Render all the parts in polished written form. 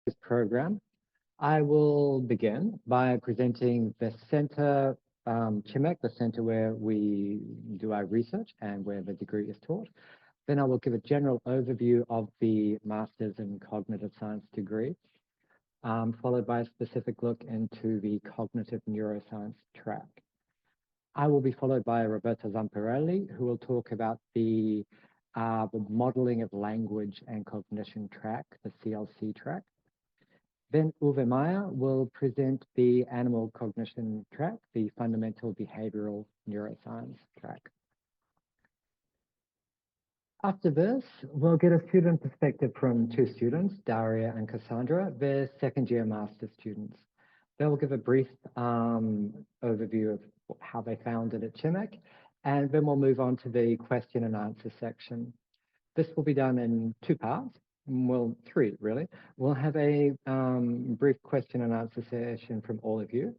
this program. I will begin by presenting the center, CIMeC, the center where we do our research and where the degree is taught. Then I will give a general overview of the Master's in Cognitive Science degree, followed by a specific look into the Cognitive Neuroscience track. I will be followed by Roberto Zamparelli, who will talk about the modeling of language and cognition track, the CLC track. Then 𝗣𝗿𝗲𝗻 will present the animal cognition track, the fundamental behavioral neuroscience track. After this, we'll get a student perspective from two students, Dariia and Cassandra. They're second-year master students. They will give a brief overview of how they found it at CIMeC, and then we'll move on to the question and answer section. This will be done in two parts. Well, three, really. We'll have a brief question and answer session from all of you.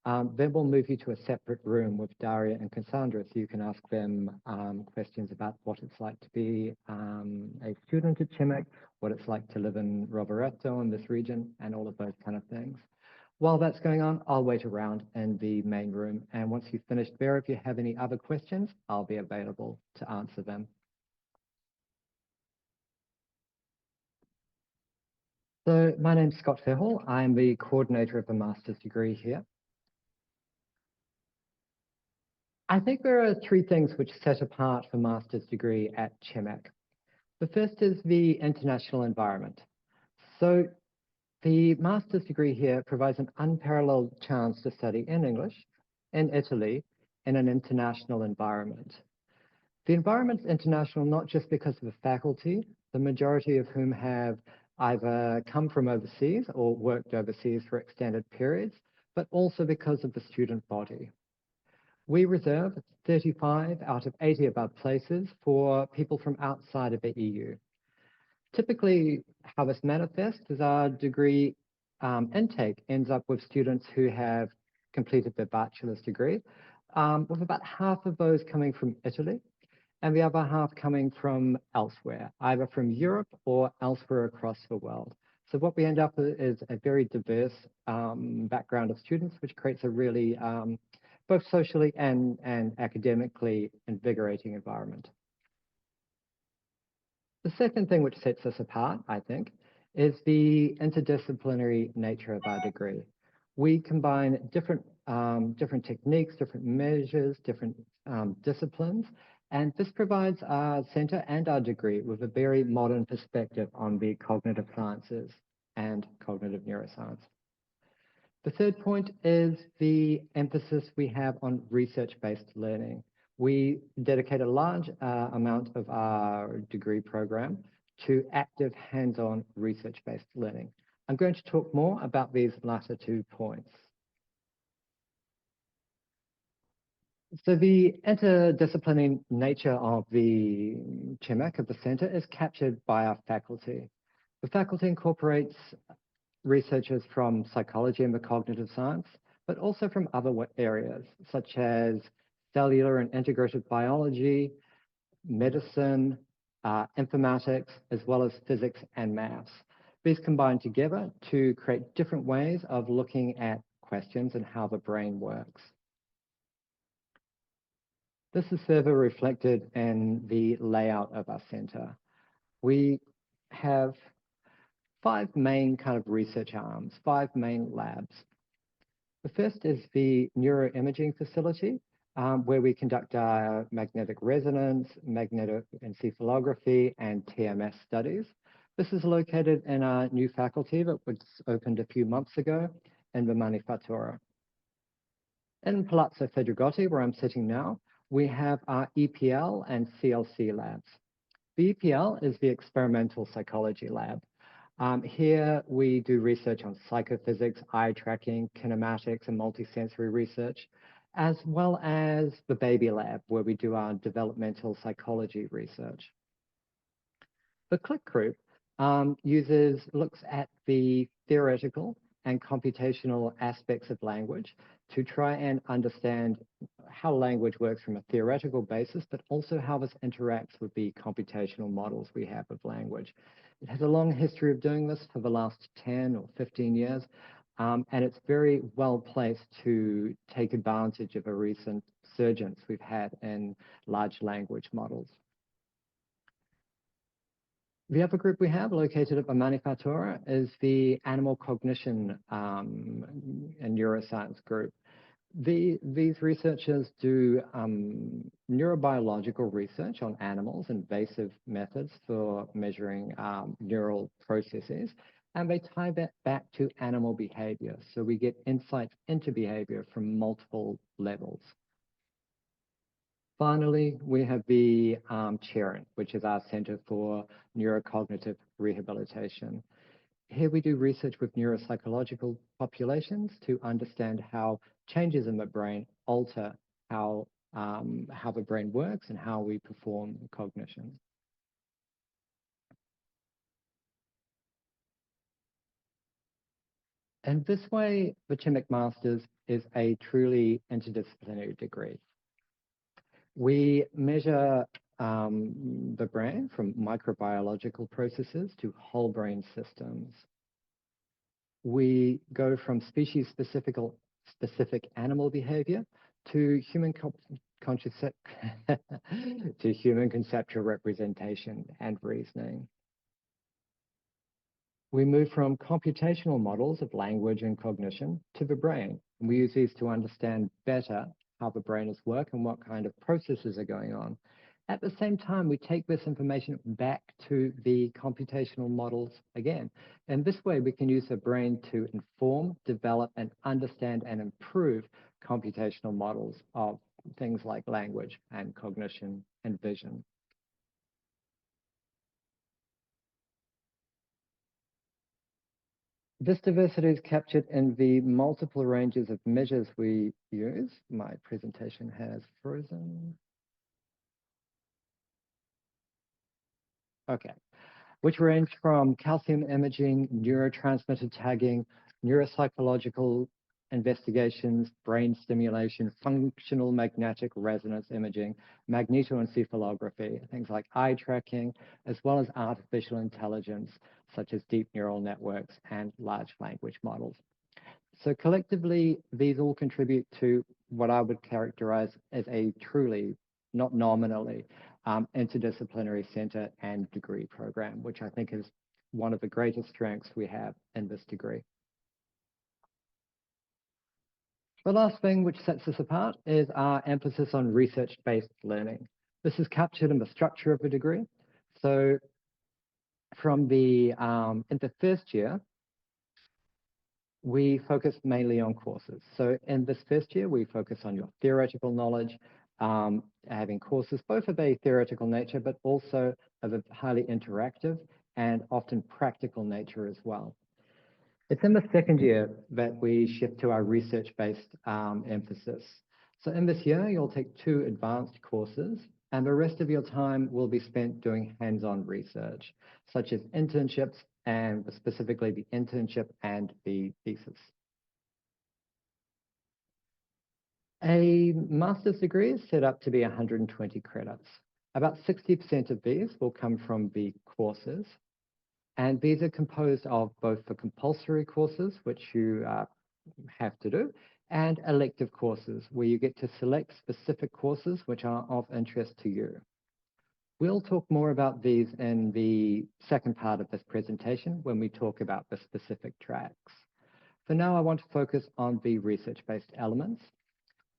Then we'll move you to a separate room with Dariia and Cassandra so you can ask them questions about what it's like to be a student at CIMeC, what it's like to live in Roberto in this region, and all of those kind of things. While that's going on, I'll wait around in the main room. And once you've finished there, if you have any other questions, I'll be available to answer them. So my name's Scott Fairhall. I'm the coordinator of the master's degree here. I think there are three things which set apart the master's degree at CIMeC. The first is the international environment. So the master's degree here provides an unparalleled chance to study in English, in Italy, in an international environment. The environment's international not just because of the faculty, the majority of whom have either come from overseas or worked overseas for extended periods, but also because of the student body. We reserve 35 out of 80 above places for people from outside of the EU. Typically, how this manifests is our degree intake ends up with students who have completed their bachelor's degree, with about half of those coming from Italy, and the other half coming from elsewhere, either from Europe or elsewhere across the world. So what we end up with is a very diverse background of students, which creates a really both socially and academically invigorating environment. The second thing which sets us apart, I think, is the interdisciplinary nature of our degree. We combine different techniques, different measures, different disciplines, and this provides our center and our degree with a very modern perspective on the cognitive sciences and cognitive neuroscience. The third point is the emphasis we have on research-based learning. We dedicate a large amount of our degree program to active hands-on research-based learning. I'm going to talk more about these latter 2 points. So the interdisciplinary nature of the CIMeC, of the center, is captured by our faculty. The faculty incorporates researchers from psychology and the cognitive science, but also from other areas, such as cellular and integrative biology, medicine, informatics, as well as physics and maths. These combine together to create different ways of looking at questions and how the brain works. This is further reflected in the layout of our center. We have 5 main kind of research arms, 5 main labs. The first is the neuroimaging facility, where we conduct our magnetic resonance, magnetic encephalography, and TMS studies. This is located in our new faculty that was opened a few months ago in the Manifattura. In Palazzo Fedrigotti, where I'm sitting now, we have our EPL and CLC labs. The EPL is the experimental psychology lab. Here we do research on psychophysics, eye tracking, kinematics, and multisensory research, as well as the baby lab, where we do our developmental psychology research. The CLIC group looks at the theoretical and computational aspects of language to try and understand how language works from a theoretical basis, but also how this interacts with the computational models we have of language. It has a long history of doing this for the last 10 or 15 years, and it's very well placed to take advantage of a recent surgence we've had in large language models. The other group we have, located at the Manufactura, is the Animal Cognition and Neuroscience group. These researchers do neurobiological research on animals, invasive methods for measuring neural processes, and they tie that back to animal behavior. So we get insights into behavior from multiple levels. Finally, we have the CIREN, which is our Center for Neurocognitive Rehabilitation. Here we do research with neuropsychological populations to understand how changes in the brain alter how the brain works and how we perform cognition. And this way, the CIMeC Masters is a truly interdisciplinary degree. We measure the brain from microbiological processes to whole brain systems. We go from species-specific animal behavior to human conceptual representation and reasoning. We move from computational models of language and cognition to the brain. And we use these to understand better how the brain is working and what kind of processes are going on. At the same time, we take this information back to the computational models again. And this way, we can use the brain to inform, develop, and understand and improve computational models of things like language and cognition and vision. This diversity is captured in the multiple ranges of measures we use. My presentation has frozen. Okay, which range from calcium imaging, neurotransmitter tagging, neuropsychological investigations, brain stimulation, functional magnetic resonance imaging, magnetoencephalography, things like eye tracking, as well as artificial intelligence, such as deep neural networks and large language models. So collectively, these all contribute to what I would characterize as a truly, not nominally, interdisciplinary center and degree program, which I think is one of the greatest strengths we have in this degree. The last thing which sets us apart is our emphasis on research-based learning. This is captured in the structure of the degree. So from the in the first year, we focus mainly on courses. So in this first year, we focus on your theoretical knowledge, having courses both of a theoretical nature, but also of a highly interactive and often practical nature as well. It's in the second year that we shift to our research-based emphasis. So in this year, you'll take 2 advanced courses, and the rest of your time will be spent doing hands-on research, such as internships, and specifically the internship and the thesis. A master's degree is set up to be 120 credits. About 60% of these will come from the courses, and these are composed of both the compulsory courses, which you have to do, and elective courses, where you get to select specific courses which are of interest to you. We'll talk more about these in the second part of this presentation when we talk about the specific tracks. For now, I want to focus on the research-based elements.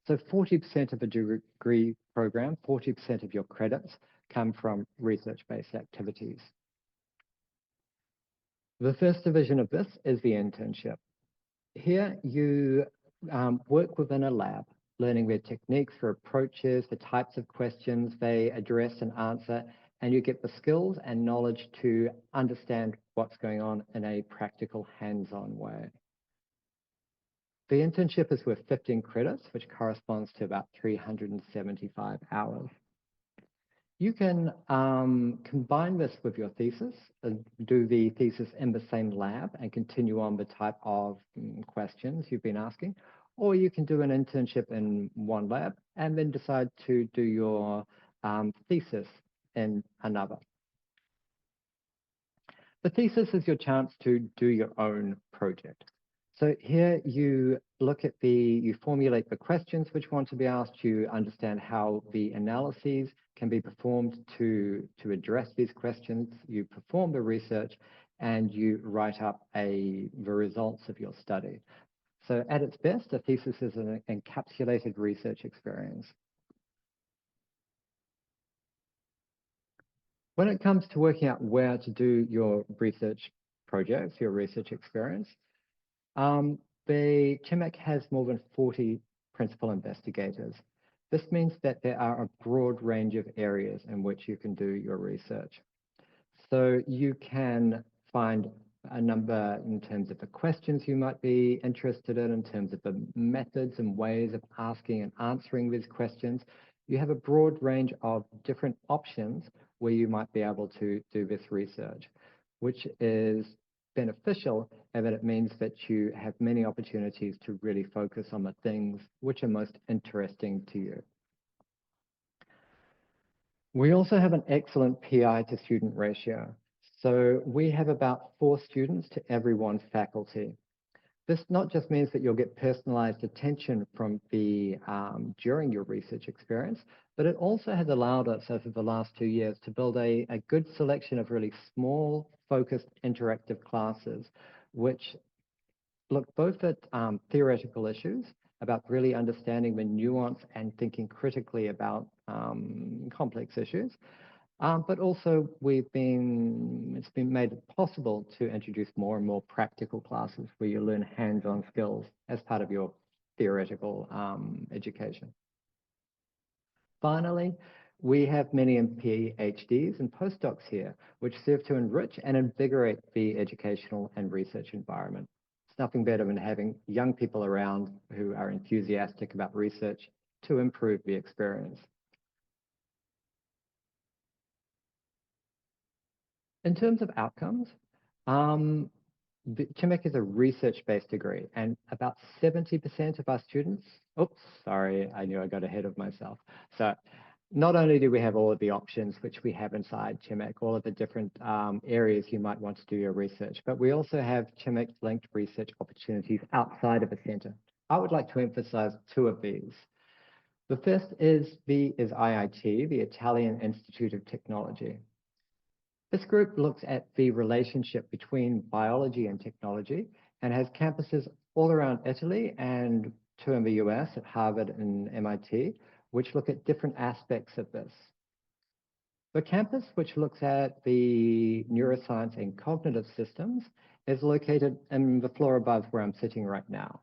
So 40% of a degree program, 40% of your credits come from research-based activities. The first division of this is the internship. Here you work within a lab, learning their techniques for approaches, the types of questions they address and answer, and you get the skills and knowledge to understand what's going on in a practical, hands-on way. The internship is worth 15 credits, which corresponds to about 375 hours. You can combine this with your thesis, do the thesis in the same lab and continue on the type of questions you've been asking, or you can do an internship in one lab and then decide to do your thesis in another. The thesis is your chance to do your own project. So here you you formulate the questions which want to be asked, you understand how the analyses can be performed to address these questions, you perform the research, and you write up the results of your study. So at its best, a thesis is an encapsulated research experience. When it comes to working out where to do your research projects, your research experience, the CIMeC has more than 40 principal investigators. This means that there are a broad range of areas in which you can do your research. So you can find a number in terms of the questions you might be interested in terms of the methods and ways of asking and answering these questions. You have a broad range of different options where you might be able to do this research, which is beneficial in that it means that you have many opportunities to really focus on the things which are most interesting to you. We also have an excellent PI to student ratio. So we have about 4 students to every 1 faculty. This not just means that you'll get personalized attention from during your research experience, but it also has allowed us over the last 2 years to build a good selection of really small, focused, interactive classes, which look both at theoretical issues, about really understanding the nuance and thinking critically about complex issues, but also it's been made possible to introduce more and more practical classes where you learn hands-on skills as part of your theoretical education. Finally, we have many PhDs and postdocs here, which serve to enrich and invigorate the educational and research environment. It's nothing better than having young people around who are enthusiastic about research to improve the experience. In terms of outcomes, the CIMeC is a research-based degree, and about 70% of our students, oops, sorry, I knew I got ahead of myself. So not only do we have all of the options which we have inside CIMeC, all of the different areas you might want to do your research, but we also have CIMeC-linked research opportunities outside of the center. I would like to emphasize 2 of these. The first is 𝗖𝗽𝗲𝗺, the Italian Institute of Technology. This group looks at the relationship between biology and technology and has campuses all around Italy and 2 in the US at Harvard and MIT, which look at different aspects of this. The campus, which looks at the neuroscience and cognitive systems, is located in the floor above where I'm sitting right now.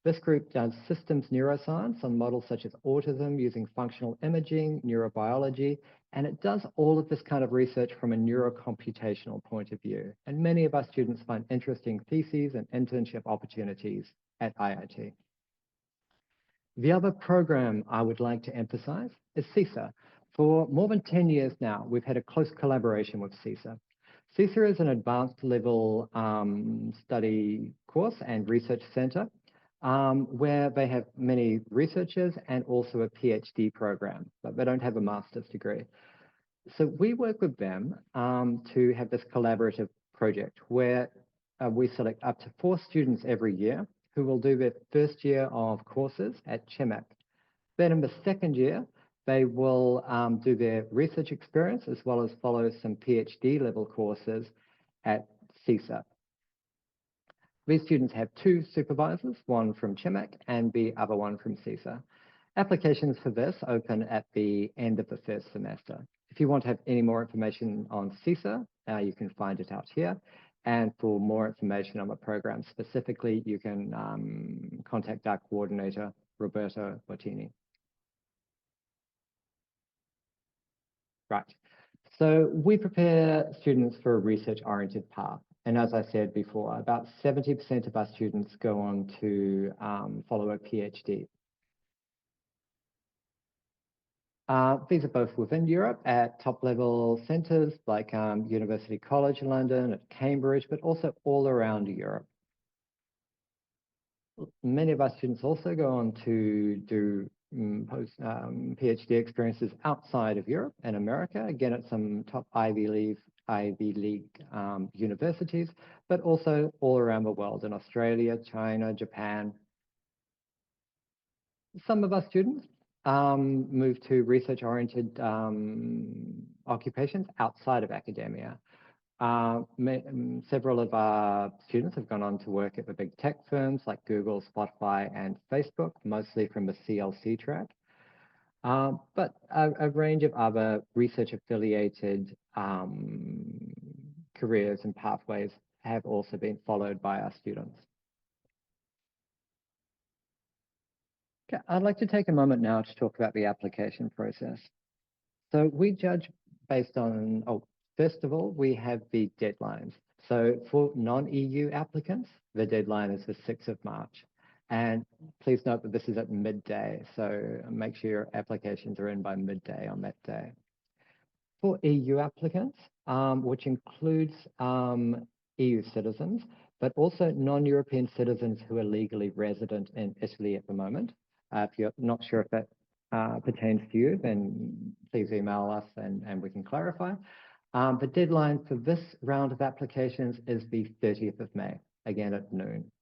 This group does systems neuroscience on models such as autism using functional imaging, neurobiology, and it does all of this kind of research from a neurocomputational point of view. And many of our students find interesting theses and internship opportunities at IIT. The other program I would like to emphasize is CISA. For more than 10 years now, we've had a close collaboration with CISA. CISA is an advanced level study course and research center where they have many researchers and also a PhD program, but they don't have a master's degree. So we work with them to have this collaborative project where we select up to 4 students every year who will do their first year of courses at CIMeC. Then in the second year, they will do their research experience as well as follow some PhD level courses at CISA. These students have 2 supervisors, one from CIMeC and the other one from CISA. Applications for this open at the end of the first semester. If you want to have any more information on CISA, you can find it out here. And for more information on the program specifically, you can contact our coordinator, Roberto Bottini. Right. So we prepare students for a research-oriented path. And as I said before, about 70% of our students go on to follow a PhD. These are both within Europe at top-level centres like University College London, at Cambridge, but also all around Europe. Many of our students also go on to do PhD experiences outside of Europe and America, again at some top Ivy League Ivy League universities, but also all around the world in Australia, China, Japan. Some of our students move to research-oriented occupations outside of academia. Several of our students have gone on to work at the big tech firms like Google, Spotify, and Facebook, mostly from the CLC track. But a range of other research-affiliated careers and pathways have also been followed by our students. Okay, I'd like to take a moment now to talk about the application process. So we judge based on, first of all, we have the deadlines. So for non-EU applicants, the deadline is the 6th of March. And please note that this is at midday, so make sure your applications are in by midday on that day. For EU applicants, which includes EU citizens, but also non-European citizens who are legally resident in Italy at the moment. If you're not sure if that pertains to you, then please email us and we can clarify. The deadline for this round of applications is the 30th of May, again at noon.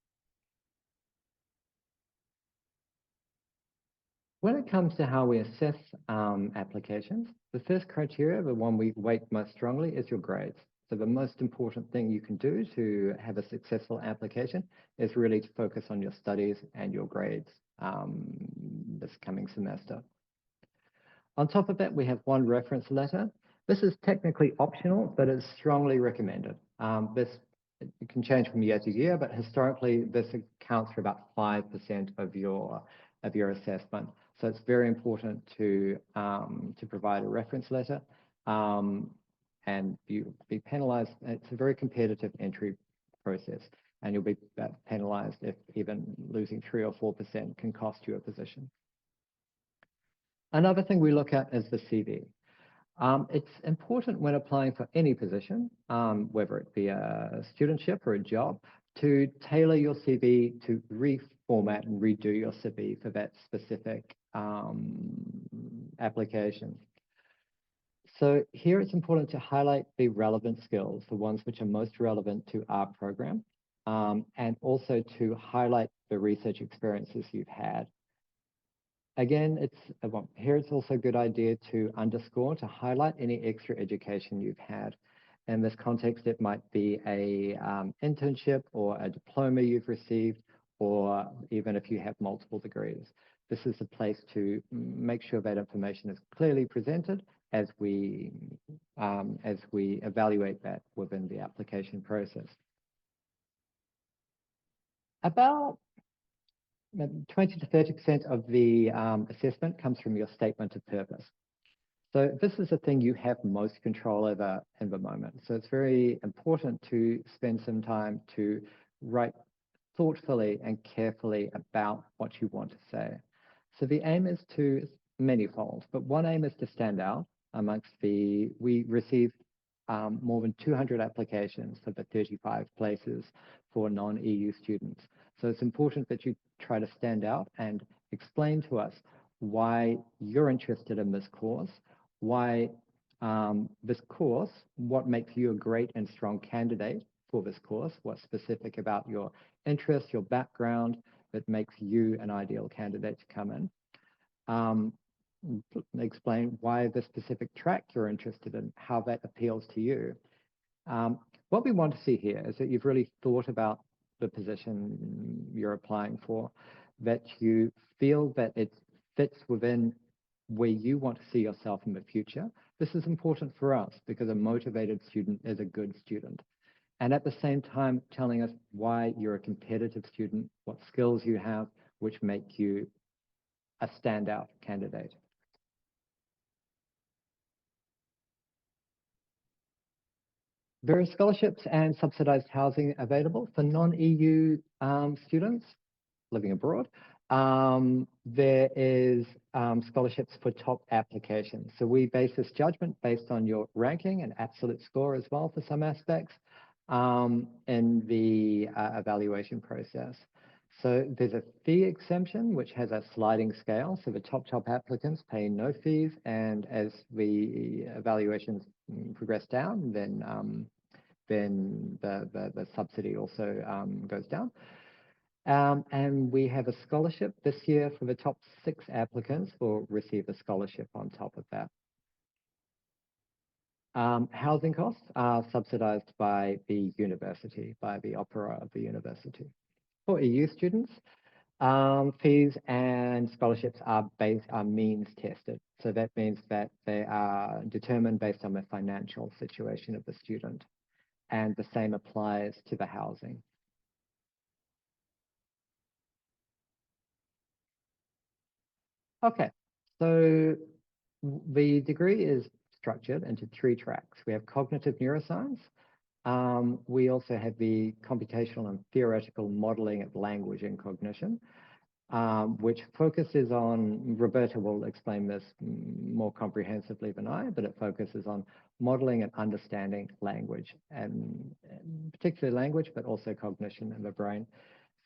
When it comes to how we assess applications, the first criteria, the one we weight most strongly, is your grades. So the most important thing you can do to have a successful application is really to focus on your studies and your grades this coming semester. On top of that, we have one reference letter. This is technically optional, but it's strongly recommended. It can change from year to year, but historically, this accounts for about 5% of your assessment. So it's very important to provide a reference letter, and you'll be penalized. It's a very competitive entry process, and you'll be penalized if even losing 3 or 4% can cost you a position. Another thing we look at is the CV. It's important when applying for any position, whether it be a studentship or a job, to tailor your CV, to reformat and redo your CV for that specific application. So here it's important to highlight the relevant skills, the ones which are most relevant to our program, and also to highlight the research experiences you've had. Again, here it's also a good idea to underscore, to highlight any extra education you've had. In this context, it might be a internship or a diploma you've received, or even if you have multiple degrees. This is a place to make sure that information is clearly presented as we evaluate that within the application process. About 20 to 30% of the assessment comes from your statement of purpose. So this is the thing you have most control over in the moment. So it's very important to spend some time to write thoughtfully and carefully about what you want to say. So the aim is to many-fold, but one aim is to stand out amongst we received more than 200 applications for the 35 places for non-EU students. So it's important that you try to stand out and explain to us why you're interested in this course, why this course, what makes you a great and strong candidate for this course, what's specific about your interest, your background that makes you an ideal candidate to come in. Explain why the specific track you're interested in, how that appeals to you. What we want to see here is that you've really thought about the position you're applying for, that you feel that it fits within where you want to see yourself in the future. This is important for us because a motivated student is a good student. And at the same time, telling us why you're a competitive student, what skills you have, which make you a standout candidate. There are scholarships and subsidized housing available for non-EU students living abroad. There is scholarships for top applications. So we base this judgment based on your ranking and absolute score as well for some aspects in the evaluation process. So there's a fee exemption, which has a sliding scale. So the top applicants pay no fees, and as the evaluations progress down, then the subsidy also goes down. And we have a scholarship this year for the top 6 applicants will receive a scholarship on top of that. Housing costs are subsidized by the university, by the opera of the university. For EU students, fees and scholarships are means tested. So that means that they are determined based on the financial situation of the student. And the same applies to the housing. Okay, so the degree is structured into 3 tracks. We have cognitive neuroscience. We also have the computational and theoretical modeling of language and cognition, which focuses on, Roberto will explain this more comprehensively than I, but it focuses on modeling and understanding language, and particularly language, but also cognition in the brain.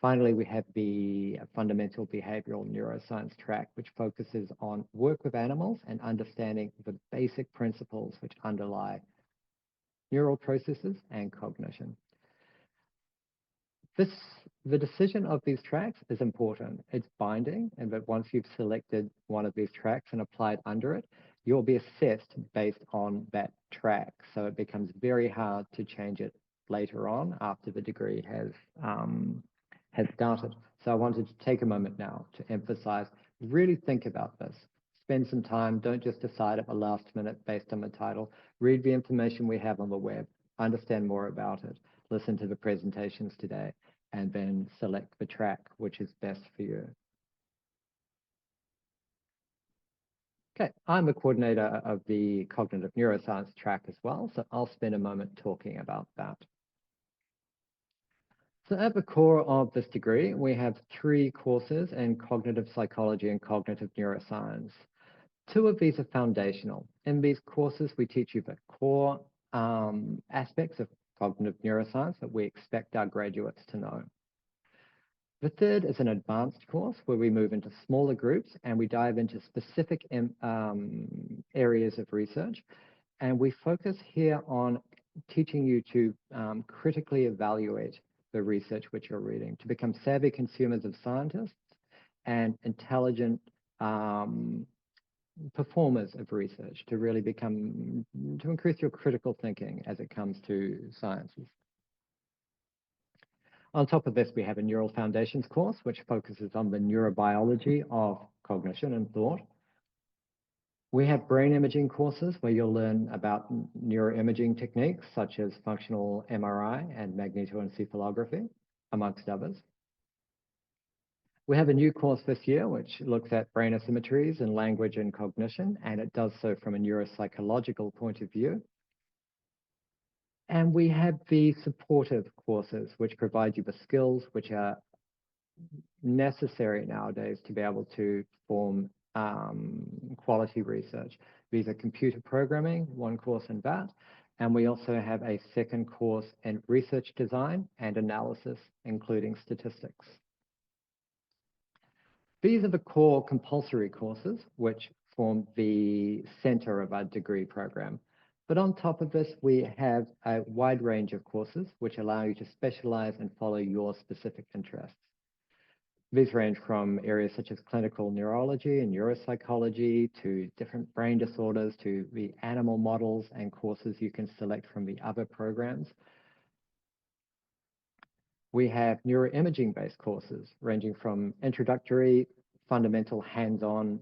Finally, we have the fundamental behavioral neuroscience track, which focuses on work with animals and understanding the basic principles which underlie neural processes and cognition. The decision of these tracks is important. It's binding, and that once you've selected one of these tracks and applied under it, you'll be assessed based on that track. So it becomes very hard to change it later on after the degree has started. So I wanted to take a moment now to emphasize, really think about this. Spend some time, don't just decide at the last minute based on the title. Read the information we have on the web, understand more about it, listen to the presentations today, and then select the track which is best for you. Okay, I'm the coordinator of the cognitive neuroscience track as well, so I'll spend a moment talking about that. So at the core of this degree, we have 3 courses in cognitive psychology and cognitive neuroscience. 2 of these are foundational. In these courses, we teach you the core aspects of cognitive neuroscience that we expect our graduates to know. The 3rd is an advanced course where we move into smaller groups and we dive into specific areas of research. And we focus here on teaching you to critically evaluate the research which you're reading, to become savvy consumers of scientists and intelligent performers of research, to really to increase your critical thinking as it comes to sciences. On top of this, we have a Neural Foundations course, which focuses on the neurobiology of cognition and thought. We have brain imaging courses where you'll learn about neuroimaging techniques such as functional MRI and magnetoencephalography, amongst others. We have a new course this year which looks at brain asymmetries in language and cognition, and it does so from a neuropsychological point of view. And we have the supportive courses which provide you the skills which are necessary nowadays to be able to perform quality research. These are computer programming, 1 course in that, and we also have a 2nd course in research design and analysis, including statistics. These are the core compulsory courses which form the center of our degree program. But on top of this, we have a wide range of courses which allow you to specialize and follow your specific interests. These range from areas such as clinical neurology and neuropsychology to different brain disorders to the animal models and courses you can select from the other programs. We have neuroimaging-based courses ranging from introductory, fundamental hands-on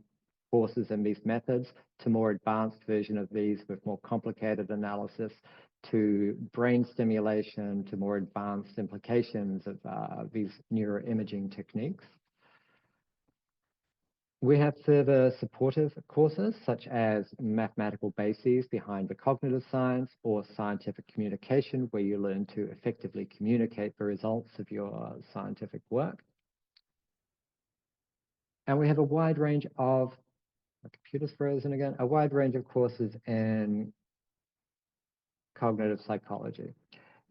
courses in these methods to more advanced version of these with more complicated analysis, to brain stimulation, to more advanced implications of these neuroimaging techniques. We have further supportive courses such as mathematical bases behind the cognitive science or scientific communication, where you learn to effectively communicate the results of your scientific work. And we have a wide range of, my computer's frozen again, a wide range of courses in cognitive psychology,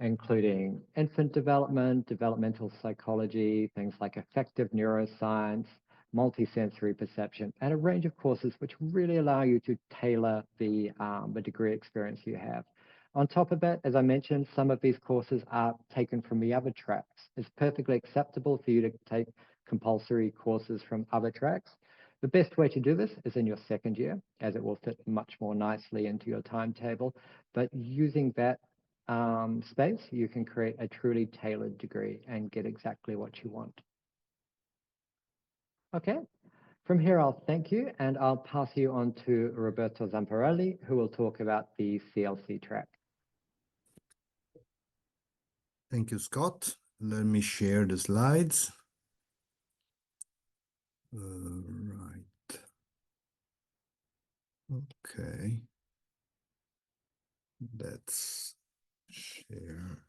including infant development, developmental psychology, things like affective neuroscience, multisensory perception, and a range of courses which really allow you to tailor the degree experience you have. On top of that, as I mentioned, some of these courses are taken from the other tracks. It's perfectly acceptable for you to take compulsory courses from other tracks. The best way to do this is in your second year, as it will fit much more nicely into your timetable. But using that space, you can create a truly tailored degree and get exactly what you want. Okay, from here I'll thank you and I'll pass you on to Roberto Zamparelli, who will talk about the CLC track. Thank you, Scott. Let me share the slides. Right. Okay. Let's share.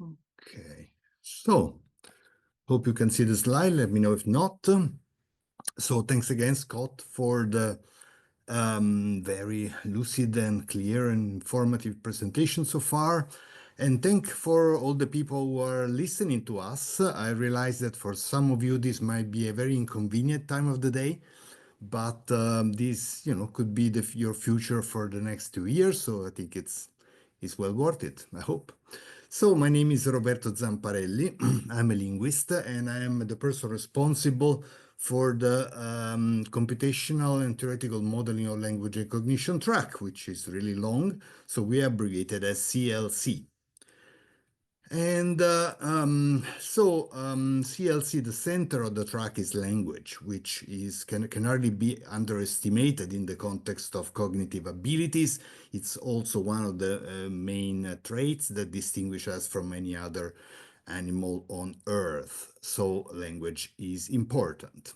Okay. So, hope you can see the slide. Let me know if not. So, thanks again, Scott, for the very lucid and clear and informative presentation so far. And thank for all the people who are listening to us. I realize that for some of you, this might be a very inconvenient time of the day, but this, could be your future for the next 2 years. So I think it's well worth it, I hope. So my name is Roberto Zamparelli. I'm a linguist, and I am the person responsible for the computational and theoretical modeling of language and cognition track, which is really long. So we abbreviated as CLC. And CLC, the center of the track is language, which can hardly be underestimated in the context of cognitive abilities. It's also one of the main traits that distinguish us from any other animal on Earth. So language is important.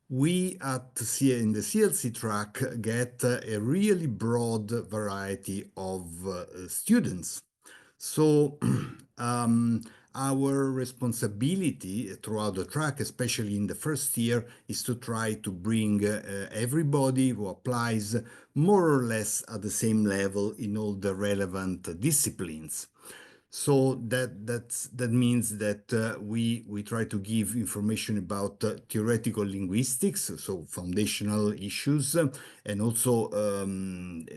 We in the CLC track get a really broad variety of students. So our responsibility throughout the track, especially in the first year, is to try to bring everybody who applies more or less at the same level in all the relevant disciplines. So that means that we try to give information about theoretical linguistics, so foundational issues, and also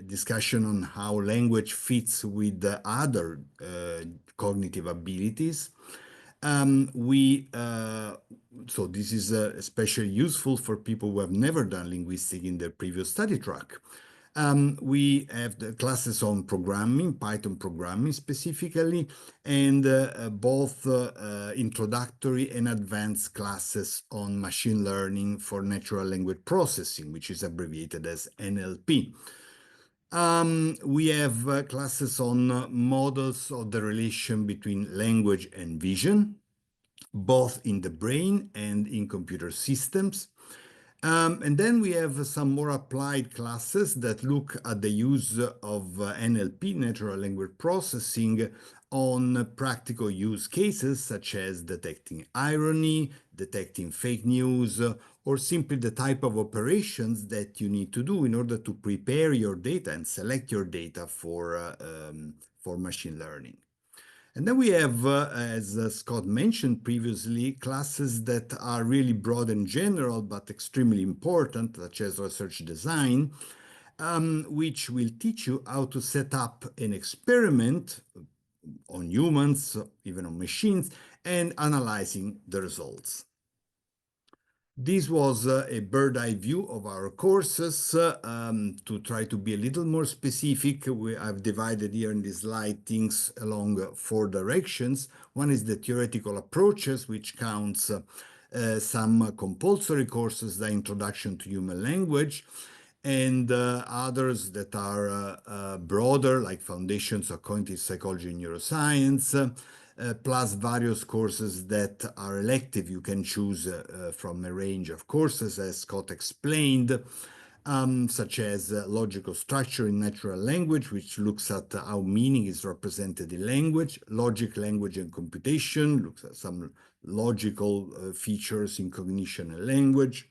discussion on how language fits with the other cognitive abilities. So this is especially useful for people who have never done linguistics in their previous study track. We have the classes on programming, Python programming specifically, and both introductory and advanced classes on machine learning for natural language processing, which is abbreviated as NLP. We have classes on models of the relation between language and vision, both in the brain and in computer systems. And then we have some more applied classes that look at the use of NLP, natural language processing, on practical use cases such as detecting irony, detecting fake news, or simply the type of operations that you need to do in order to prepare your data and select your data for machine learning. And then we have, as Scott mentioned previously, classes that are really broad and general, but extremely important, such as research design, which will teach you how to set up an experiment on humans, even on machines, and analyzing the results. This was a bird's-eye view of our courses. To try to be a little more specific, I've divided here in this slide things along 4 directions. One is the theoretical approaches, which counts some compulsory courses, the introduction to human language, and others that are broader, like foundations of cognitive psychology and neuroscience, plus various courses that are elective. You can choose from a range of courses, as Scott explained, such as logical structure in natural language, which looks at how meaning is represented in language, logic, language, and computation, looks at some logical features in cognition and language.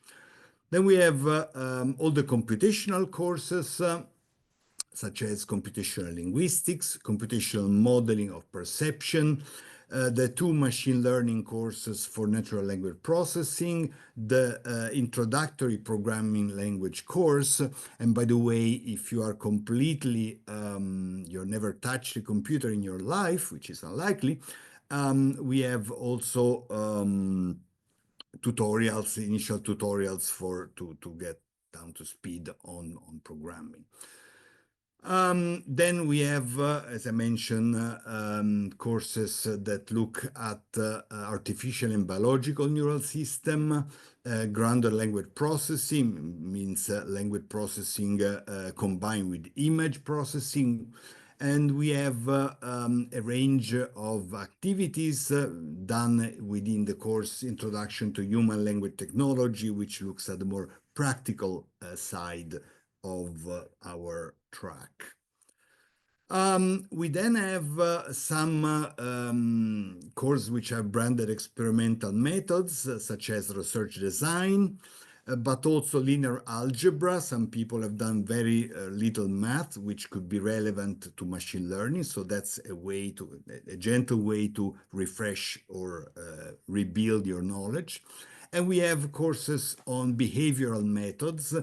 Then we have all the computational courses, such as computational linguistics, computational modeling of perception, the 2 machine learning courses for natural language processing, the introductory programming language course. And by the way, if you are completely, you've never touched a computer in your life, which is unlikely, we have also tutorials, initial tutorials to get down to speed on programming. Then we have, as I mentioned, courses that look at artificial and biological neural system, grounded language processing, means language processing combined with image processing. And we have a range of activities done within the course Introduction to Human Language Technology, which looks at the more practical side of our track. We then have some courses which are branded experimental methods, such as research design, but also linear algebra. Some people have done very little math, which could be relevant to machine learning. So that's a gentle way to refresh or rebuild your knowledge. And we have courses on behavioral methods,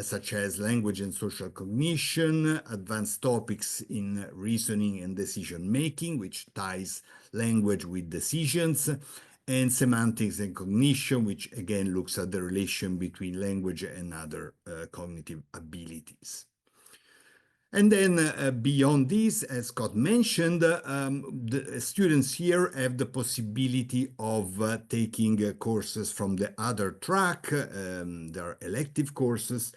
such as language and social cognition, advanced topics in reasoning and decision-making, which ties language with decisions, and semantics and cognition, which again looks at the relation between language and other cognitive abilities. And then beyond this, as Scott mentioned, the students here have the possibility of taking courses from the other track. There are elective courses,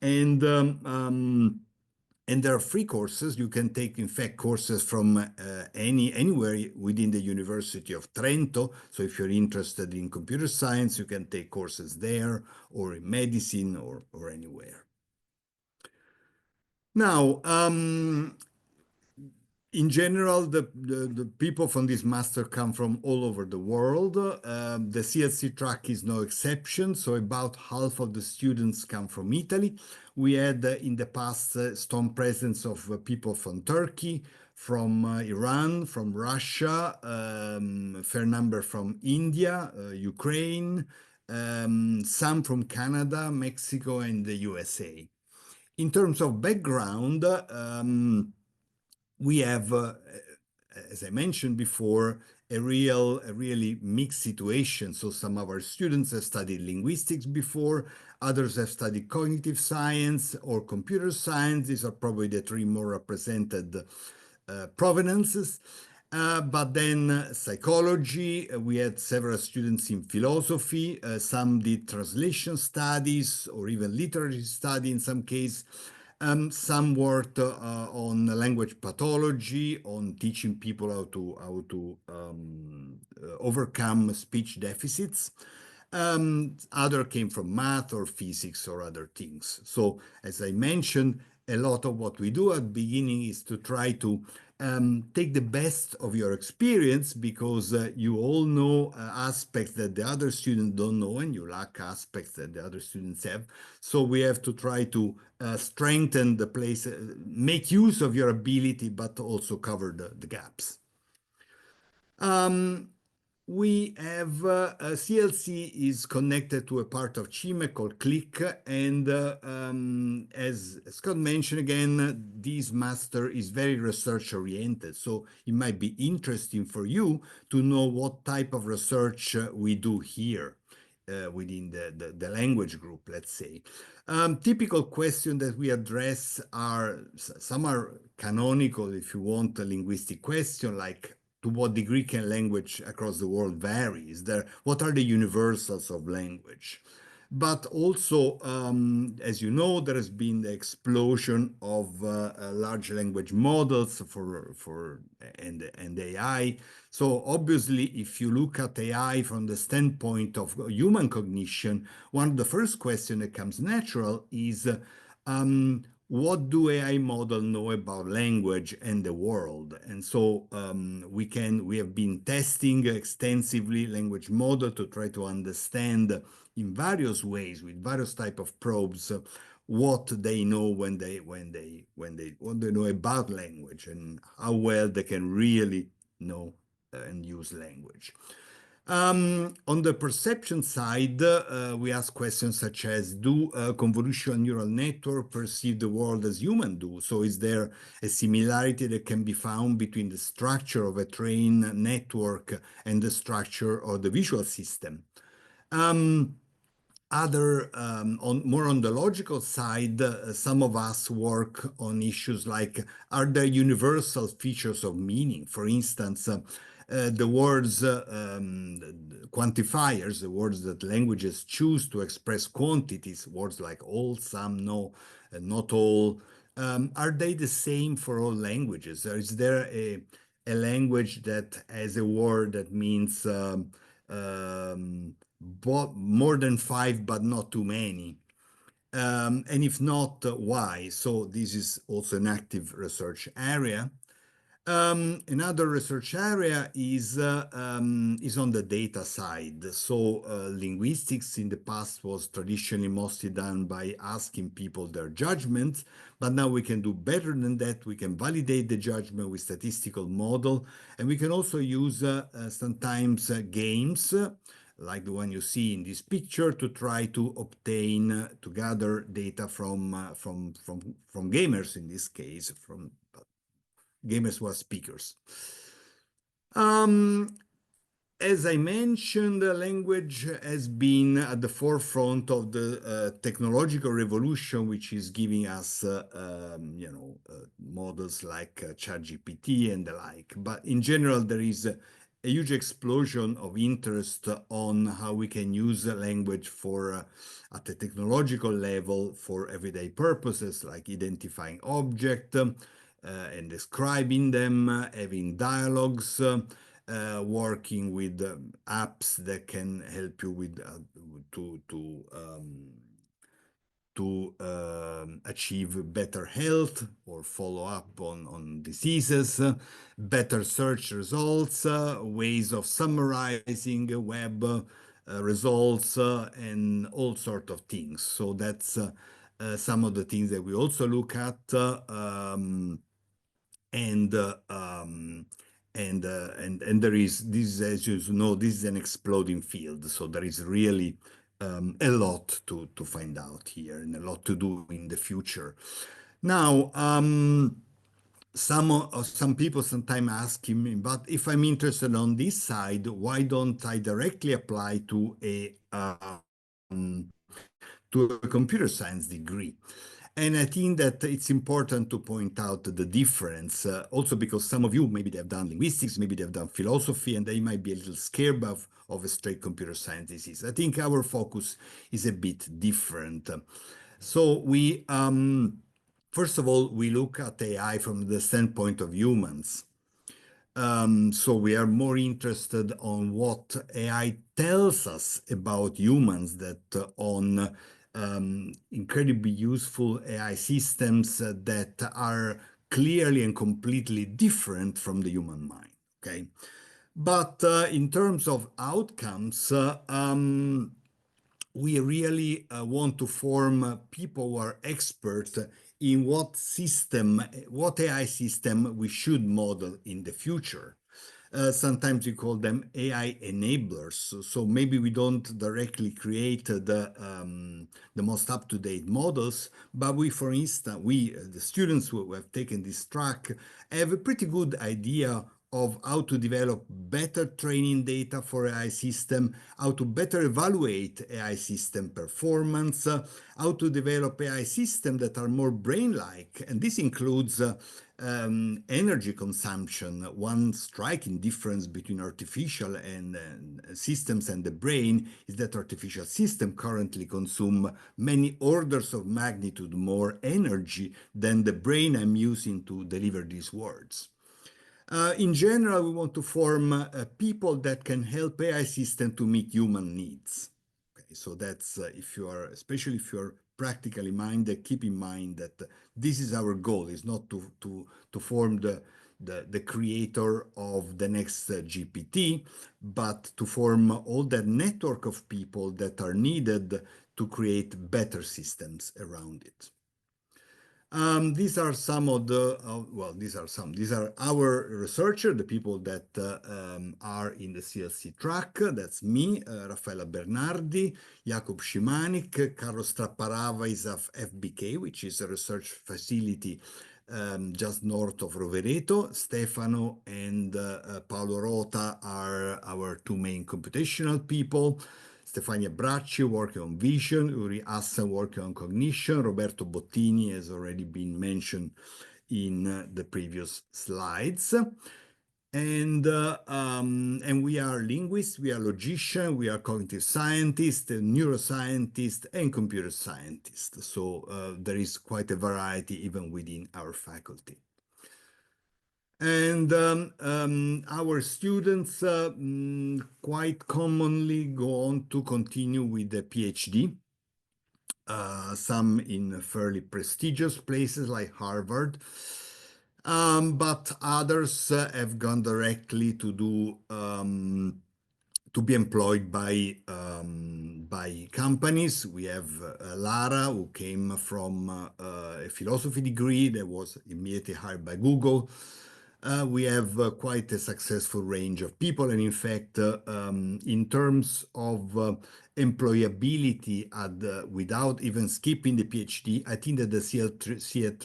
and there are free courses. You can take, in fact, courses from anywhere within the University of Trento. So if you're interested in computer science, you can take courses there, or in medicine, or anywhere. Now, in general, the people from this master come from all over the world. The CLC track is no exception. So about half of the students come from Italy. We had in the past strong presence of people from Turkey, from Iran, from Russia, fair number from India, Ukraine, some from Canada, Mexico, and the USA. In terms of background, we have, as I mentioned before, a really mixed situation. So some of our students have studied linguistics before, others have studied cognitive science or computer science. These are probably the 3 more represented provenances. But then psychology, we had several students in philosophy, some did translation studies or even literature study in some case. Some worked on language pathology, on teaching people how to overcome speech deficits. Other came from math or physics or other things. So as I mentioned, a lot of what we do at the beginning is to try to take the best of your experience, because you all know aspects that the other students don't know, and you lack aspects that the other students have. So we have to try to strengthen the place, make use of your ability, but also cover the gaps. We have CLC is connected to a part of CIMeC called CLIC, and as Scott mentioned again, this master is very research oriented. So it might be interesting for you to know what type of research we do here within the language group, let's say. Typical questions that we address are, some are canonical, if you want, a linguistic question, like, to what degree can language across the world vary? What are the universals of language? But also, as you know, there has been the explosion of large language models and AI. So obviously, if you look at AI from the standpoint of human cognition, one of the first questions that comes natural is, what do AI models know about language and the world? And so we have been testing extensively language model to try to understand in various ways with various types of probes what they know when they know about language and how well they can really know and use language. On the perception side, we ask questions such as, do convolutional neural network perceive the world as humans do? So is there a similarity that can be found between the structure of a trained network and the structure of the visual system? More on the logical side, some of us work on issues like, are there universal features of meaning? For instance, the words quantifiers, the words that languages choose to express quantities, words like all, some, no, not all, are they the same for all languages? Or is there a language that has a word that means more than 5, but not too many? And if not, why? So this is also an active research area. Another research area is on the data side. So linguistics in the past was traditionally mostly done by asking people their judgments, but now we can do better than that. We can validate the judgment with statistical model, and we can also use sometimes games like the one you see in this picture to try to obtain, to gather data from gamers in this case, from gamers who are speakers. As I mentioned, language has been at the forefront of the technological revolution, which is giving us, models like ChatGPT and the like. But in general, there is a huge explosion of interest on how we can use language for, at the technological level, for everyday purposes, like identifying objects, and describing them, having dialogues, working with apps that can help you with to achieve better health or follow up on diseases, better search results, ways of summarizing web results, and all sorts of things. So that's some of the things that we also look at. And there is this, as you know, this is an exploding field. So there is really a lot to find out here and a lot to do in the future. Now, some people sometimes ask me, but if I'm interested on this side, why don't I directly apply to a computer science degree? And I think that it's important to point out the difference, also because some of you, maybe they've done linguistics, maybe they've done philosophy, and they might be a little scared of a straight computer science disease. I think our focus is a bit different. So we, first of all, we look at AI from the standpoint of humans. So we are more interested on what AI tells us about humans than on incredibly useful AI systems that are clearly and completely different from the human mind, okay? But in terms of outcomes, we really want to form people who are experts in what AI system we should model in the future. Sometimes we call them AI enablers. So maybe we don't directly create the most up-to-date models, but we, for instance, the students who have taken this track, have a pretty good idea of how to develop better training data for AI system, how to better evaluate AI system performance, how to develop AI systems that are more brain-like. And this includes energy consumption. One striking difference between artificial and systems and the brain is that artificial systems currently consume many orders of magnitude more energy than the brain I'm using to deliver these words. In general, we want to form people that can help AI system to meet human needs. Okay, so that's if you are, especially if you're practically minded, keep in mind that this is our goal. Is not to form the creator of the next GPT, but to form all that network of people that are needed to create better systems around it. These are some of the, these are our researchers, the people that are in the CLC track. That's me, Raffaella Bernardi, 𝗖𝗽𝗲𝗻𝗿, Carlo Strapparavais of 𝗣𝗿𝗻𝗿, which is a research facility just north of Rovereto. Stefano and Paolo Rota are our two main computational people. Stefania Bracci working on vision, Uri Hassan working on cognition, Roberto Bottini has already been mentioned in the previous slides. And we are linguists, we are logicians, we are cognitive scientists, neuroscientists, and computer scientists. So there is quite a variety even within our faculty. And our students quite commonly go on to continue with the PhD, some in fairly prestigious places like Harvard, but others have gone directly to do to be employed by companies. We have Lara, who came from a philosophy degree that was immediately hired by Google. We have quite a successful range of people, and in fact, in terms of employability without even skipping the PhD, I think that the CLC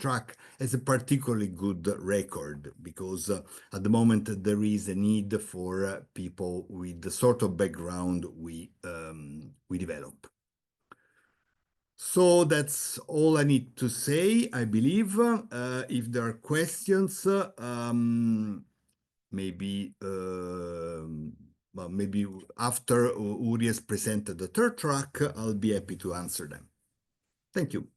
track has a particularly good record, because at the moment there is a need for people with the sort of background we develop. So that's all I need to say, I believe. If there are questions, maybe maybe after Uri has presented the third track, I'll be happy to answer them. Thank you.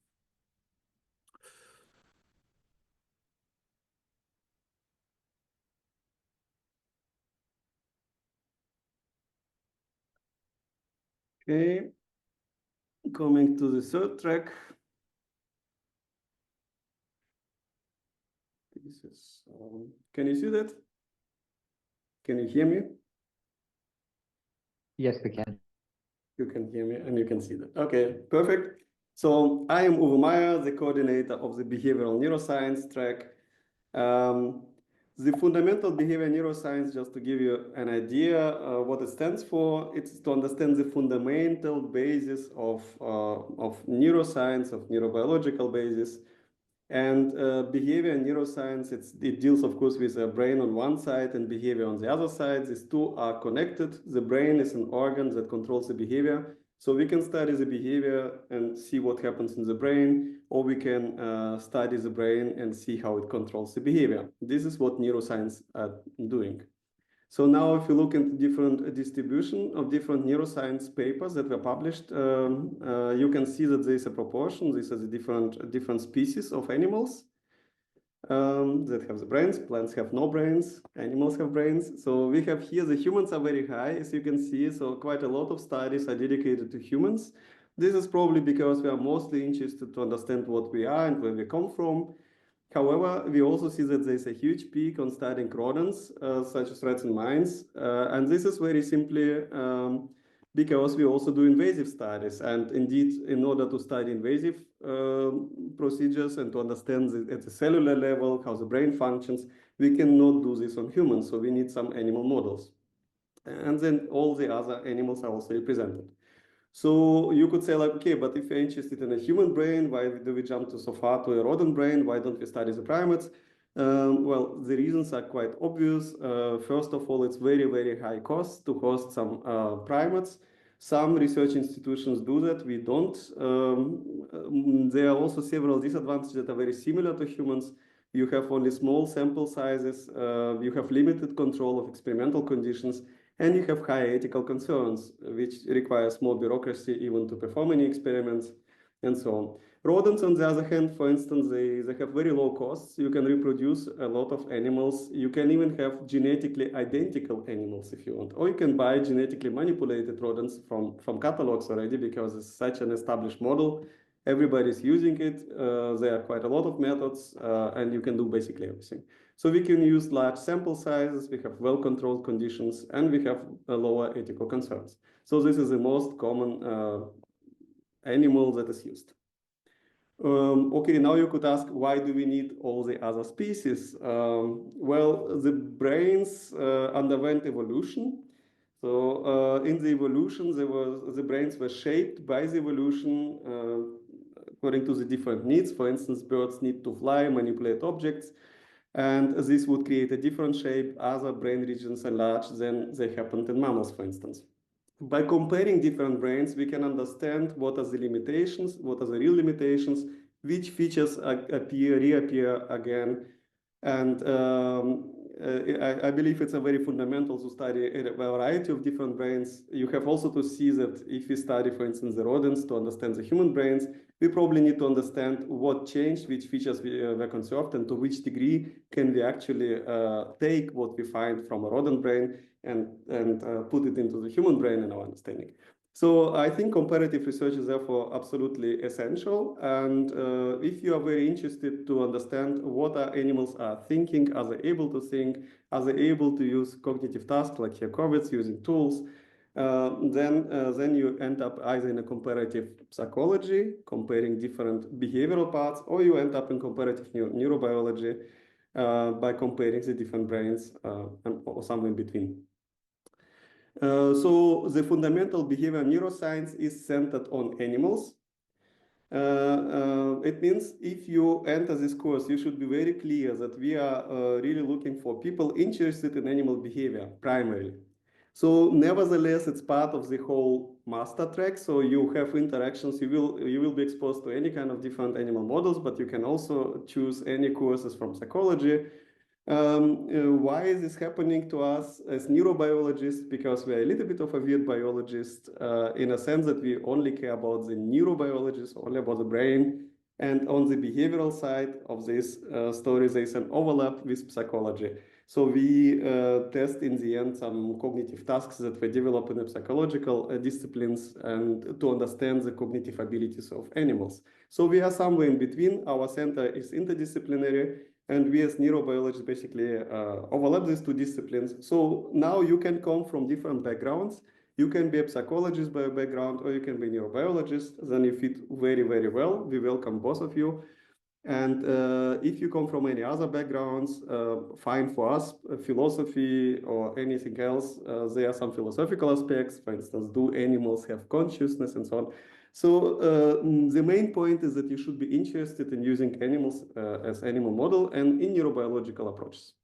Okay. Coming to the third track. This is, can you see that? Can you hear me? Yes, we can. You can hear me and you can see that. Okay, perfect. So I am 𝗖𝗻𝗿𝗺, the coordinator of the behavioral neuroscience track. The fundamental behavior neuroscience, just to give you an idea what it stands for, it's to understand the fundamental basis of neuroscience, of neurobiological basis. And behavior and neuroscience, it deals, of course, with a brain on one side and behavior on the other side. These two are connected. The brain is an organ that controls the behavior. So we can study the behavior and see what happens in the brain, or we can study the brain and see how it controls the behavior. This is what neuroscience are doing. So now if you look into different distribution of different neuroscience papers that were published, you can see that there is a proportion. These are the different species of animals that have the brains. Plants have no brains, animals have brains. So we have here, the humans are very high, as you can see. So quite a lot of studies are dedicated to humans. This is probably because we are mostly interested to understand what we are and where we come from. However, we also see that there's a huge peak on studying rodents, such as rats and mice. And this is very simply because we also do invasive studies. And indeed, in order to study invasive procedures and to understand at the cellular level how the brain functions, we cannot do this on humans. So we need some animal models. And then all the other animals are also represented. So you could say, like, okay, but if you're interested in a human brain, why do we jump so far to a rodent brain? Why don't we study the primates? Well, the reasons are quite obvious. First of all, it's very, very high cost to host some primates. Some research institutions do that, we don't. There are also several disadvantages that are very similar to humans. You have only small sample sizes, you have limited control of experimental conditions, and you have high ethical concerns, which requires more bureaucracy even to perform any experiments, and so on. Rodents, on the other hand, for instance, they have very low costs. You can reproduce a lot of animals. You can even have genetically identical animals if you want. Or you can buy genetically manipulated rodents from catalogs already, because it's such an established model. Everybody's using it. There are quite a lot of methods, and you can do basically everything. So we can use large sample sizes, we have well-controlled conditions, and we have lower ethical concerns. So this is the most common animal that is used. Okay, now you could ask, why do we need all the other species? Well, the brains underwent evolution. So in the evolution, the brains were shaped by the evolution according to the different needs. For instance, birds need to fly, manipulate objects, and this would create a different shape, other brain regions enlarged than they happened in mammals, for instance. By comparing different brains, we can understand what are the limitations, what are the real limitations, which features reappear again. And I believe it's a very fundamental to study a variety of different brains. You have also to see that if we study, for instance, the rodents to understand the human brains, we probably need to understand what changed, which features were conserved, and to which degree can we actually take what we find from a rodent brain and put it into the human brain in our understanding. So I think comparative research is therefore absolutely essential. And if you are very interested to understand what our animals are thinking, are they able to think, are they able to use cognitive tasks like 𝗖𝗽𝗴𝗺𝗺 using tools, then you end up either in a comparative psychology, comparing different behavioral parts, or you end up in comparative neurobiology by comparing the different brains or somewhere in between. So the fundamental behavioral neuroscience is centered on animals. It means if you enter this course, you should be very clear that we are really looking for people interested in animal behavior primarily. So nevertheless, it's part of the whole master track. So you have interactions, you will be exposed to any kind of different animal models, but you can also choose any courses from psychology. Why is this happening to us as neurobiologists? Because we are a little bit of a weird biologist in a sense that we only care about the neurobiologists, only about the brain. And on the behavioral side of this story, there is an overlap with psychology. So we test in the end some cognitive tasks that were developed in the psychological disciplines and to understand the cognitive abilities of animals. So we are somewhere in between. Our center is interdisciplinary, and we as neurobiologists basically overlap these two disciplines. So now you can come from different backgrounds. You can be a psychologist by background, or you can be a neurobiologist. Then you fit very, very well. We welcome both of you. And if you come from any other backgrounds, fine for us, philosophy or anything else. There are some philosophical aspects. For instance, do animals have consciousness and so on. So the main point is that you should be interested in using animals as animal model and in neurobiological approaches.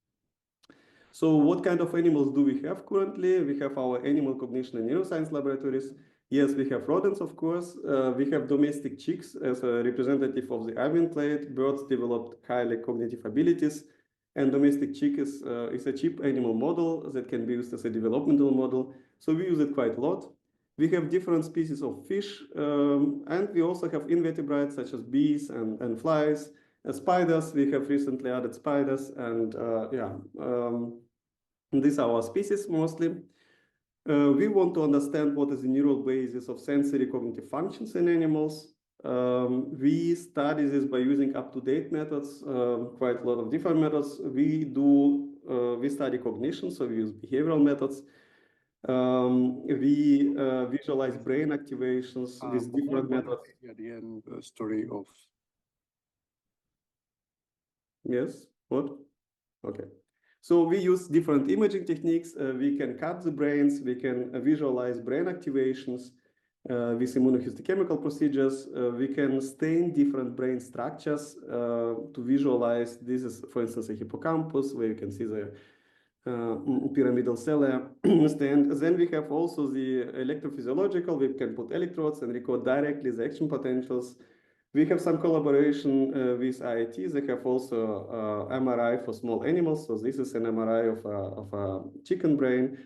So what kind of animals do we have currently? We have our animal cognition and neuroscience laboratories. Yes, we have rodents, of course. We have domestic chicks as a representative of the avian clade. Birds developed highly cognitive abilities, and domestic chick is a cheap animal model that can be used as a developmental model. So we use it quite a lot. We have different species of fish, and we also have invertebrates such as bees and flies. Spiders, we have recently added spiders, and these are our species mostly. We want to understand what is the neural basis of sensory cognitive functions in animals. We study this by using up-to-date methods, quite a lot of different methods. We study cognition, so we use behavioral methods. We visualize brain activations with different methods. At the end, the story of. Yes, what? Okay. So we use different imaging techniques. We can cut the brains. We can visualize brain activations with immunohistochemical procedures. We can stain different brain structures to visualize. This is, for instance, a hippocampus, where you can see the pyramidal cell stand. Then we have also the electrophysiological. We can put electrodes and record directly the action potentials. We have some collaboration with IIT. They have also MRI for small animals. So this is an MRI of a chicken brain.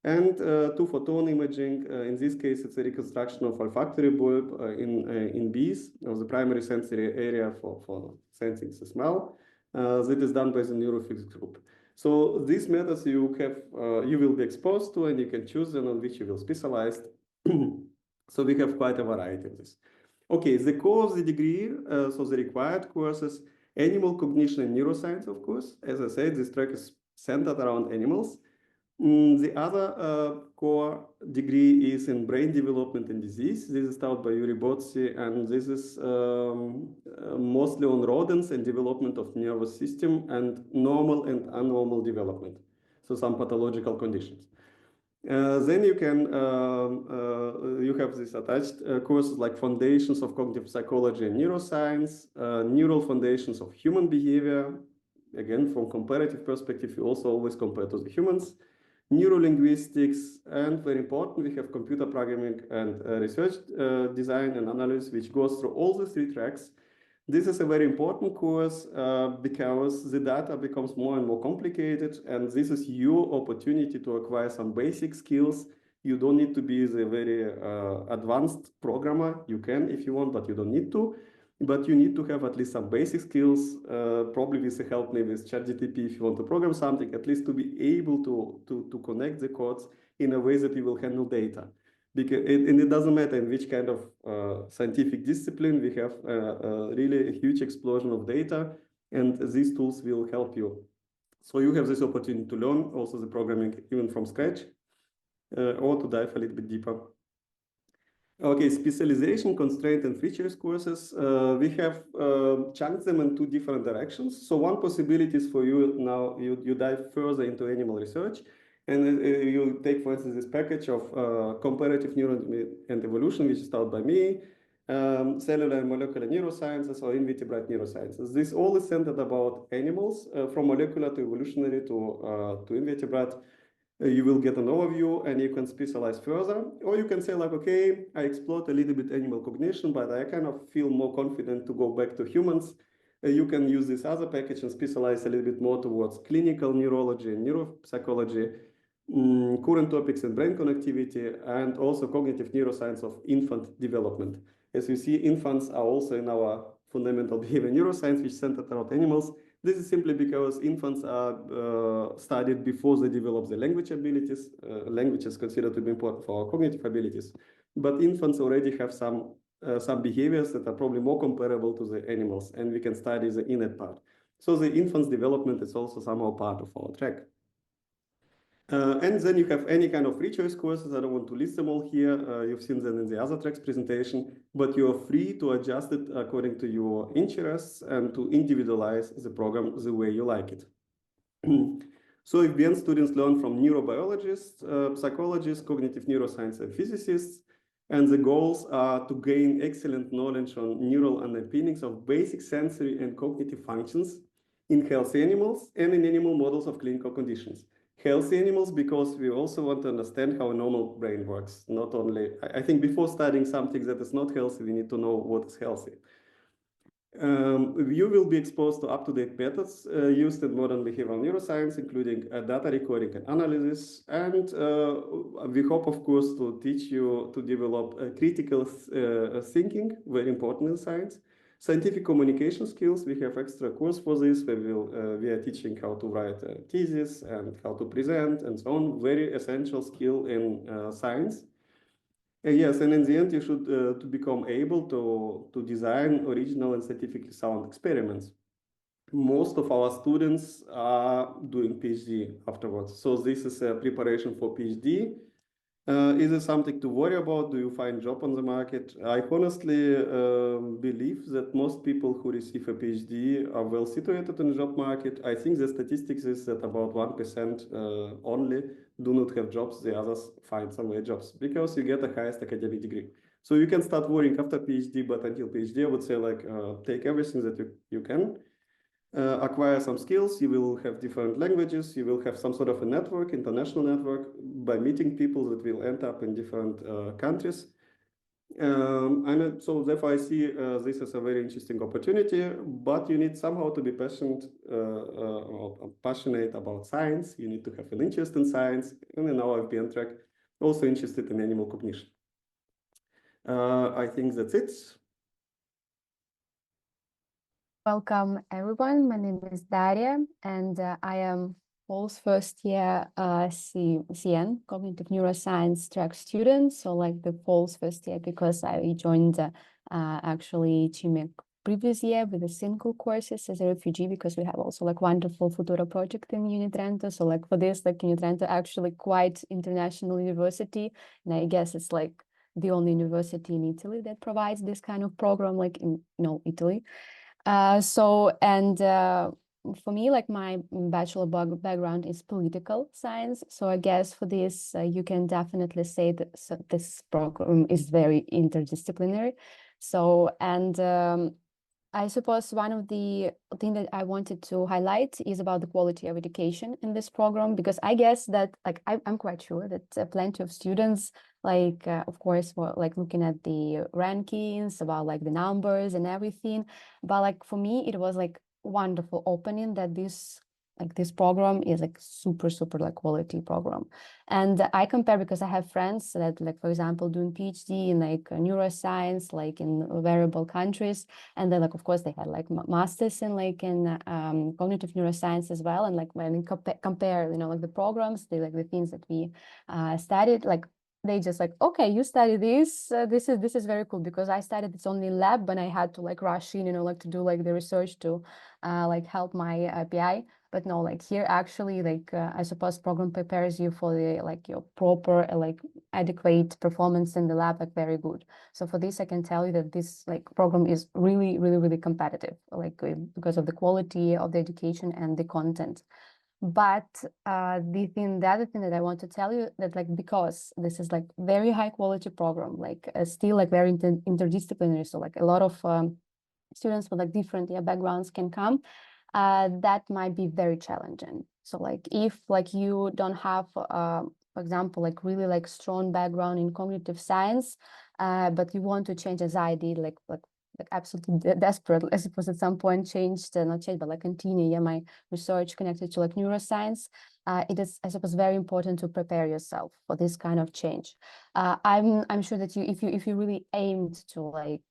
And two-photon imaging. In this case, it's a reconstruction of olfactory bulb in bees, of the primary sensory area for sensing the smell. That is done by the neurophysics group. So these methods you will be exposed to, and you can choose them on which you will specialize. So we have quite a variety of this. Okay, the core of the degree, so the required courses, animal cognition and neuroscience, of course. As I said, this track is centered around animals. The other core degree is in brain development and disease. This is taught by 𝗖𝗽𝗲𝗿𝗺, and this is mostly on rodents and development of nervous system and normal and abnormal development. So some pathological conditions. Then you can you have this attached courses like Foundations of Cognitive Psychology and Neuroscience, Neural Foundations of Human Behavior. Again, from comparative perspective, you also always compare to the humans. Neurolinguistics, and very important, we have computer programming and research design and analysis, which goes through all the three tracks. This is a very important course because the data becomes more and more complicated, and this is your opportunity to acquire some basic skills. You don't need to be the very advanced programmer. You can if you want, but you don't need to. But you need to have at least some basic skills, probably with the help maybe with ChatGPT if you want to program something, at least to be able to connect the codes in a way that you will handle data. Because it doesn't matter in which kind of scientific discipline, we have really a huge explosion of data, and these tools will help you. So you have this opportunity to learn also the programming even from scratch, or to dive a little bit deeper. Okay, specialization, constraint, and free choice courses. We have chunked them in two different directions. So one possibility is for you now, you dive further into animal research, and you take, for instance, this package of comparative neural and evolution, which is taught by me, cellular and molecular neurosciences, or invertebrate neurosciences. This all is centered about animals, from molecular to evolutionary to invertebrate. You will get an overview and you can specialize further, or you can say like, okay, I explored a little bit animal cognition, but I kind of feel more confident to go back to humans. You can use this other package and specialize a little bit more towards clinical neurology and neuropsychology, current topics in brain connectivity, and also cognitive neuroscience of infant development. As you see, infants are also in our fundamental behavior neuroscience, which is centered around animals. This is simply because infants are studied before they develop the language abilities. Language is considered to be important for our cognitive abilities, but infants already have some behaviors that are probably more comparable to the animals, and we can study the innate part. So the infant's development is also somehow part of our track. And then you have any kind of free choice courses. I don't want to list them all here. You've seen them in the other tracks presentation, but you are free to adjust it according to your interests and to individualize the program the way you like it. So IGBN students learn from neurobiologists, psychologists, cognitive neuroscience, and physicists. And the goals are to gain excellent knowledge on neural underpinnings of basic sensory and cognitive functions in healthy animals and in animal models of clinical conditions. Healthy animals, because we also want to understand how a normal brain works. Not only, I think before studying something that is not healthy, we need to know what is healthy. You will be exposed to up-to-date methods used in modern behavioral neuroscience, including data recording and analysis. And we hope, of course, to teach you to develop critical thinking, very important in science. Scientific communication skills, we have extra course for this, where we are teaching how to write a thesis and how to present and so on, very essential skill in science. Yes, and in the end, you should to become able to design original and scientifically sound experiments. Most of our students are doing PhD afterwards. So this is a preparation for PhD. Is it something to worry about? Do you find a job on the market? I honestly believe that most people who receive a PhD are well situated in the job market. I think the statistics is that about 1% only do not have jobs. The others find some way jobs because you get the highest academic degree. So you can start worrying after PhD, but until PhD, I would say like take everything that you can. Acquire some skills, you will have different languages, you will have some sort of a network, international network, by meeting people that will end up in different countries. And so therefore I see this as a very interesting opportunity, but you need somehow to be passionate about science. You need to have an interest in science, and in our FBN track, also interested in animal cognition. I think that's it. Welcome, everyone. My name is Dariia, and I am Fall's first year CN, Cognitive Neuroscience track student. So like the Fall's first year, because I joined actually CIMeC previous year with the single courses as a refugee, because we have also like wonderful Futura project in UniTrento. So like for this, like UniTrento actually quite international university. And I guess it's like the only university in Italy that provides this kind of program, like in Italy. For me, like my bachelor background is political science. So I guess for this, you can definitely say that this program is very interdisciplinary. So, I suppose one of the thing that I wanted to highlight is about the quality of education in this program, because I guess that like I'm quite sure that plenty of students like of course were like looking at the rankings about like the numbers and everything, but like for me it was like wonderful opening that this program is like super like quality program. And I compare because I have friends that like, for example, doing PhD in like neuroscience, like in variable countries. And then like, of course, they had like masters in like in cognitive neuroscience as well. And like when we compare, you know, like the programs, like the things that we studied, like they just like, okay, you study this, this is very cool, because I studied it's only lab, but I had to like rush in, you know, like to do like the research to like help my PI. But no, like here actually, like I suppose program prepares you for the like your proper like adequate performance in the lab, like very good. So for this, I can tell you that this like program is really competitive, like because of the quality of the education and the content. But the other thing that I want to tell you that like because this is like very high quality program, like still like very interdisciplinary, so like a lot of students with like different backgrounds can come. That might be very challenging. So like if like you don't have for example like really like strong background in cognitive science, but you want to change, as I did, like absolutely desperate, I suppose, at some point not change, but like continue my research connected to like neuroscience. It is, I suppose, very important to prepare yourself for this kind of change. I'm sure that if you really aimed to like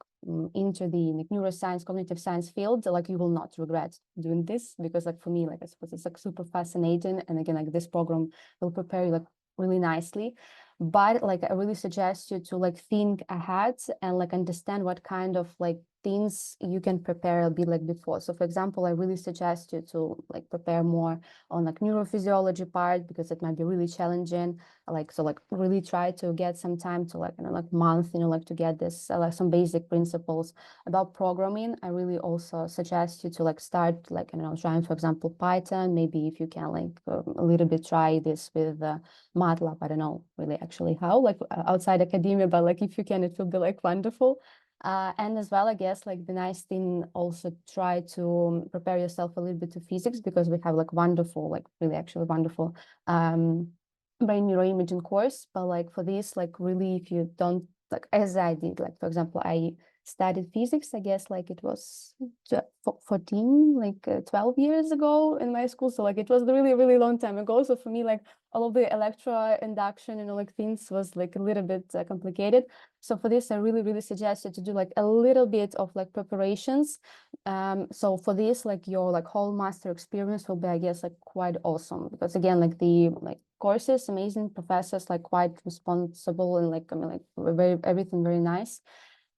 into the like, neuroscience, cognitive science field, like you will not regret doing this, because like for me, like I suppose it's like super fascinating, and again, like this program will prepare you like really nicely. But like I really suggest you to like think ahead and like understand what kind of like things you can prepare a bit like before. So for example, I really suggest you to like prepare more on like neurophysiology part, because it might be really challenging. Like so like really try to get some time to like, you know, like month, you know, like to get this like some basic principles about programming. I really also suggest you to like start like, you know, trying, for example, Python. Maybe if you can like a little bit try this with MATLAB. I don't know really actually how, like outside academia, but like if you can, it will be like wonderful. And as well, I guess like the nice thing, also try to prepare yourself a little bit to physics, because we have like wonderful, like really actually wonderful brain neuroimaging course. But like for this, like really, if you don't like, as I did, like for example, I studied physics, I guess like it was 14, like 12 years ago in my school. So like it was really long time ago. So for me, like all of the electro induction, you know, like things was like a little bit complicated. So for this, I really suggest you to do like a little bit of like preparations. So for this, like your like whole master experience will be, I guess, like quite awesome, because again, like the like courses, amazing professors, like quite responsible, and like I mean, like everything very nice.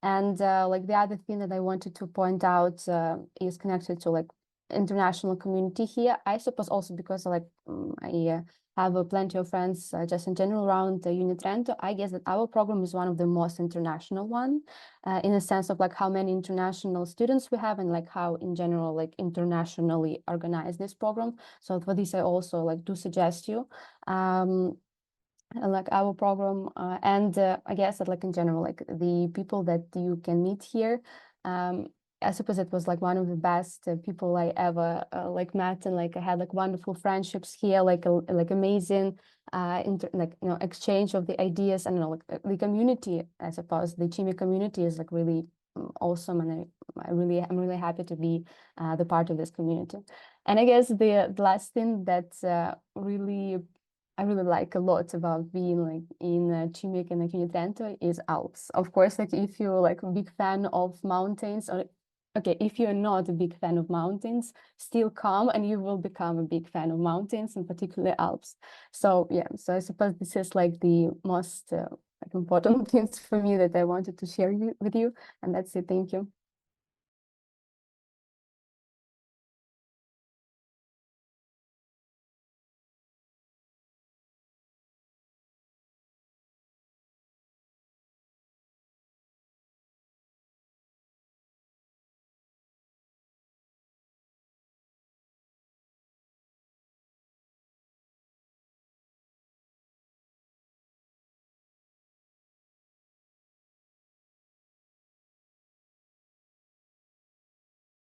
And like the other thing that I wanted to point out is connected to like international community here. I suppose also because like I have plenty of friends just in general around UniTrento. I guess that our program is one of the most international one, in a sense of like how many international students we have, and like how in general like internationally organized this program. So for this, I also like do suggest you like our program, and I guess that like in general, like the people that you can meet here, I suppose it was like one of the best people I ever like met, and like I had like wonderful friendships here, like amazing like, you know, exchange of the ideas. And you know, like the community, I suppose the CIMeC community is like really awesome, and I'm really happy to be the part of this community. And I guess the last thing that I really like a lot about being like in CIMeC and like UniTrento is Alps. Of course, like if you're like a big fan of mountains, or okay, if you're not a big fan of mountains, still come and you will become a big fan of mountains, in particular Alps. So yeah, so I suppose this is like the most like important things for me that I wanted to share with you. And that's it. Thank you.